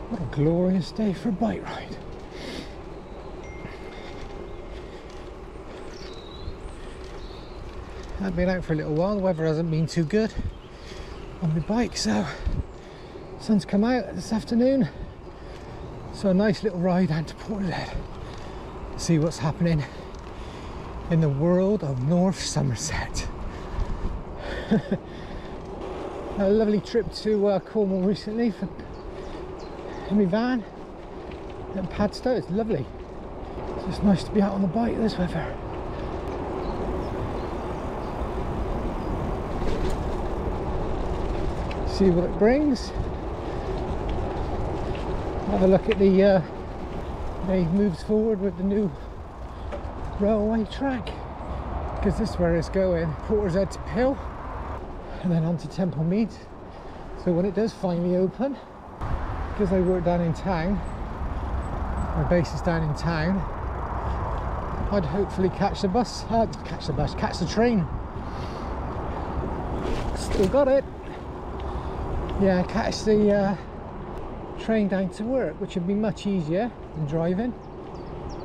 What a glorious day for a bike ride. I've been out for a little while, the weather hasn't been too good on the bike, so sun's come out this afternoon, so a nice little ride down to Portishead to see what's happening in the world of North Somerset. A lovely trip to Cornwall recently in my van at Padstow. It's lovely. It's just nice to be out on the bike this weather. See what it brings. Have a look at the they moves forward with the new railway track, because this is where it's going, Portishead to Pill and then on to Temple Mead. So when it does finally open, because I work down in town, my base is down in town, I'd hopefully catch the train. Still got it. Yeah, catch the train down to work, which would be much easier than driving,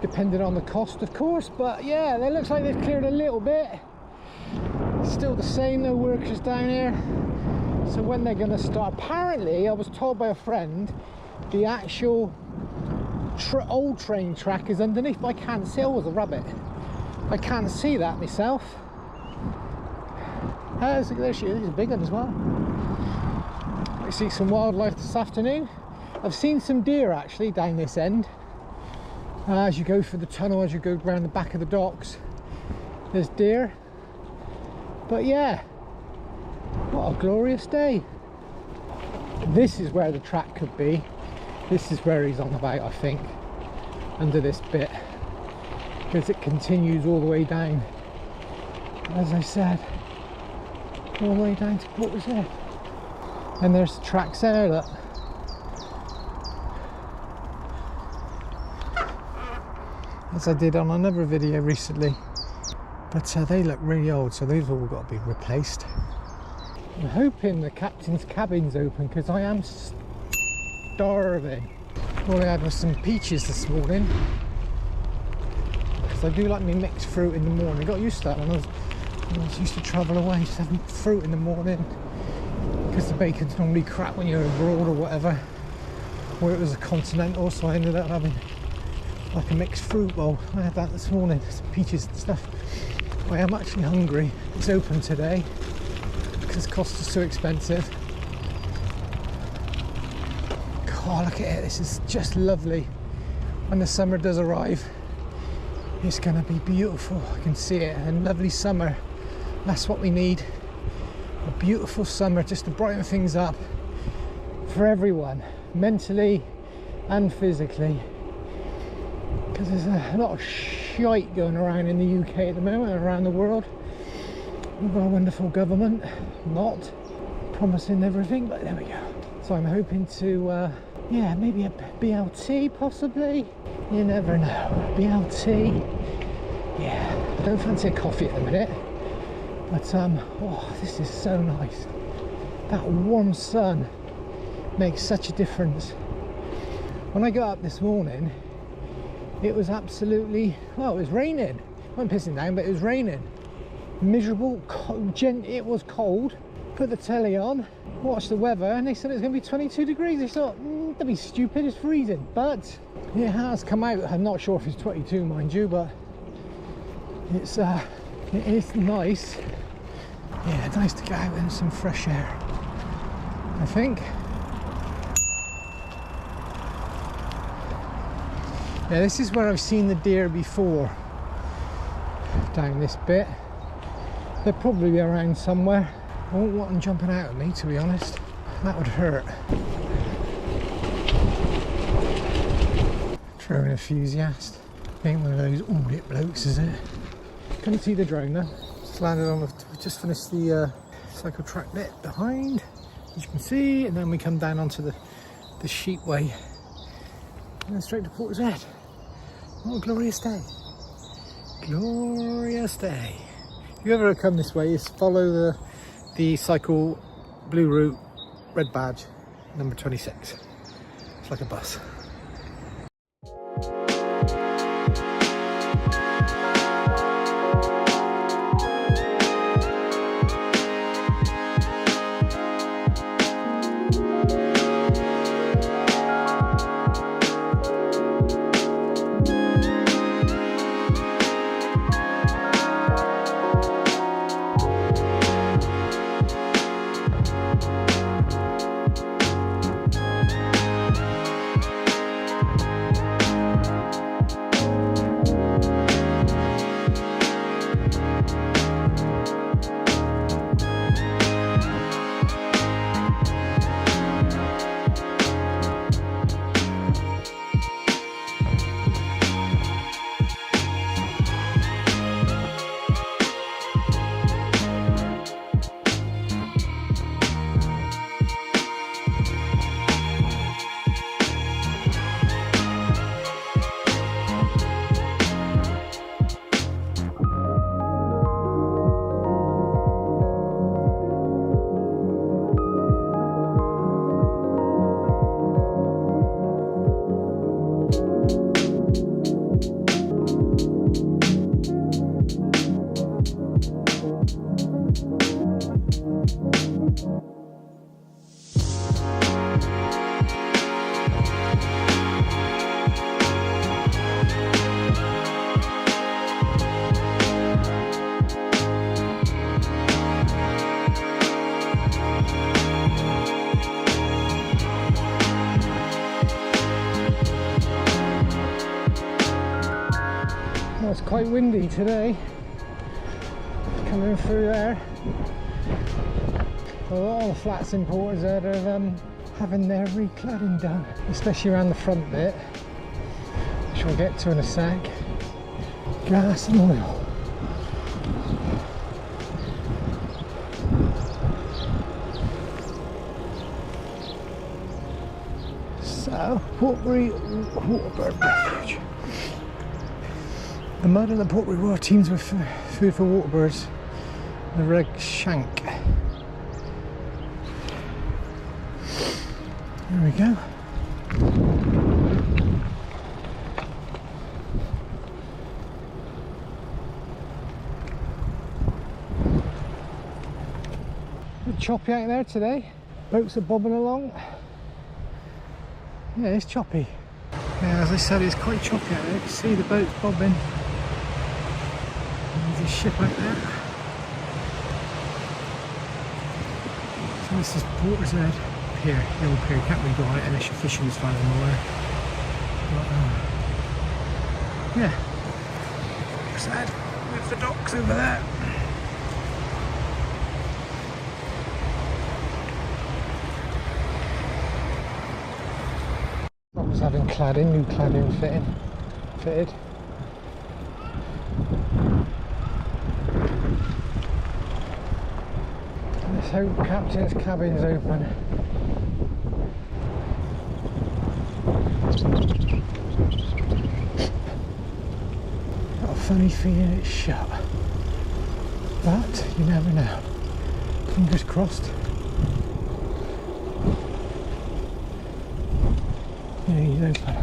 depending on the cost of course. But yeah, it looks like they've cleared a little bit. Still the same, no workers down here. So when they're going to start, apparently I was told by a friend the actual old train track is underneath, but I can't see. I was a rabbit, I can't see that myself. There she is, a big one as well. I see some wildlife this afternoon. I've seen some deer actually down this end. As you go through the tunnel, as you go around the back of the docks, there's deer. But yeah, what a glorious day. This is where the track could be. This is where he's on about, I think, under this bit, because it continues all the way down, as I said, all the way down to Portishead. And there's the tracks there, look. As I did on another video recently, but they look really old, so they've all got to be replaced. I'm hoping the captain's cabin's open, because I am starving. All I had was some peaches this morning, because I do like me mixed fruit in the morning. I got used to that when I was used to travel away, just having fruit in the morning, because the bacon's normally crap when you're abroad or whatever, or it was a continental, so I ended up having like a mixed fruit bowl. I had that this morning, some peaches and stuff. I am actually hungry. It's open today because costs are so expensive. God, look at it, this is just lovely. When the summer does arrive, it's going to be beautiful. I can see it. A lovely summer, that's what we need. A beautiful summer just to brighten things up for everyone, mentally and physically, because there's a lot of shite going around in the UK at the moment and around the world with our wonderful government not promising everything, but there we go. So I'm hoping to yeah, maybe a BLT possibly, you never know. BLT, yeah, I don't fancy a coffee at the minute, but oh, this is so nice. That warm sun makes such a difference. When I got up this morning, it was absolutely, well, it was raining. It wasn't pissing down, but it was raining. Miserable, it was cold. Put the telly on, watched the weather, and they said it was going to be 22 degrees. I thought, that'd be stupid, it's freezing. But it has come out. I'm not sure if it's 22, mind you, but it's it is nice. Yeah, nice to get out in some fresh air, I think. Yeah, this is where I've seen the deer before, down this bit. They'll probably be around somewhere. I won't want them jumping out at me, to be honest. That would hurt. Drone enthusiast. Ain't one of those audit blokes, is it? Couldn't see the drone though. Just landed on the, just finished the cycle track bit behind, as you can see, and then we come down onto the sheepway. And then straight to Portishead. What a glorious day. Glorious day. If you ever come this way, just follow the cycle blue route, red badge, number 26. It's like a bus. Well, it's quite windy today, coming through there. Well, all the flats in Portishead are having their recladding done, especially around the front bit, which we'll get to in a sec. Gas and oil. So, Portbury Waterbird Refuge. The mud and the Portbury Water teams with food for waterbirds. The red shank. There we go. A bit choppy out there today. Boats are bobbing along. Yeah, it's choppy. Yeah, as I said, it's quite choppy out there. You can see the boats bobbing. There's a ship out there. So this is Portishead Pier, the old pier. Can't really go on it unless you're fishing as far as I'm aware. But, yeah, Portishead with the docks over there. I was having cladding, new cladding fitted. Let's hope captain's cabin's open. Got a funny feeling it's shut, but you never know. Fingers crossed. Yeah, he's open.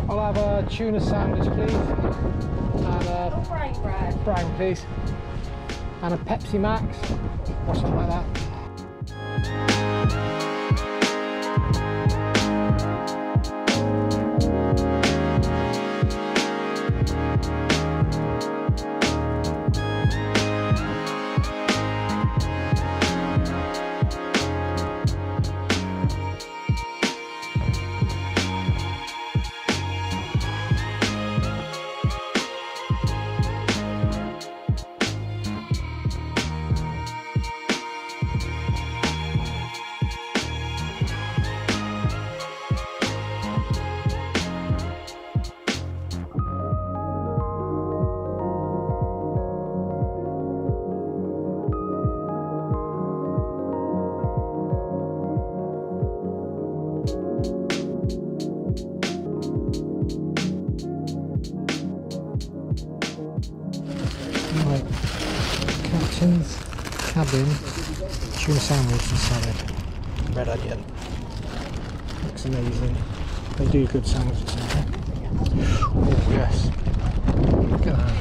I'll have a tuna sandwich, please, and a brown, please, and a Pepsi Max or something like that. Right, captain's cabin, tuna sandwich and salad, red onion. Looks amazing. They do good sandwiches now. Oh yes. Look at that.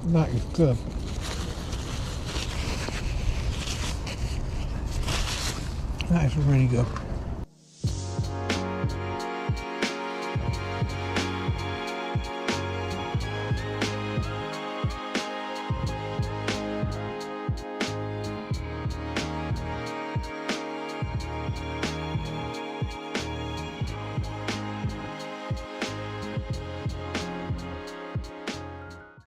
That is good. That is really good.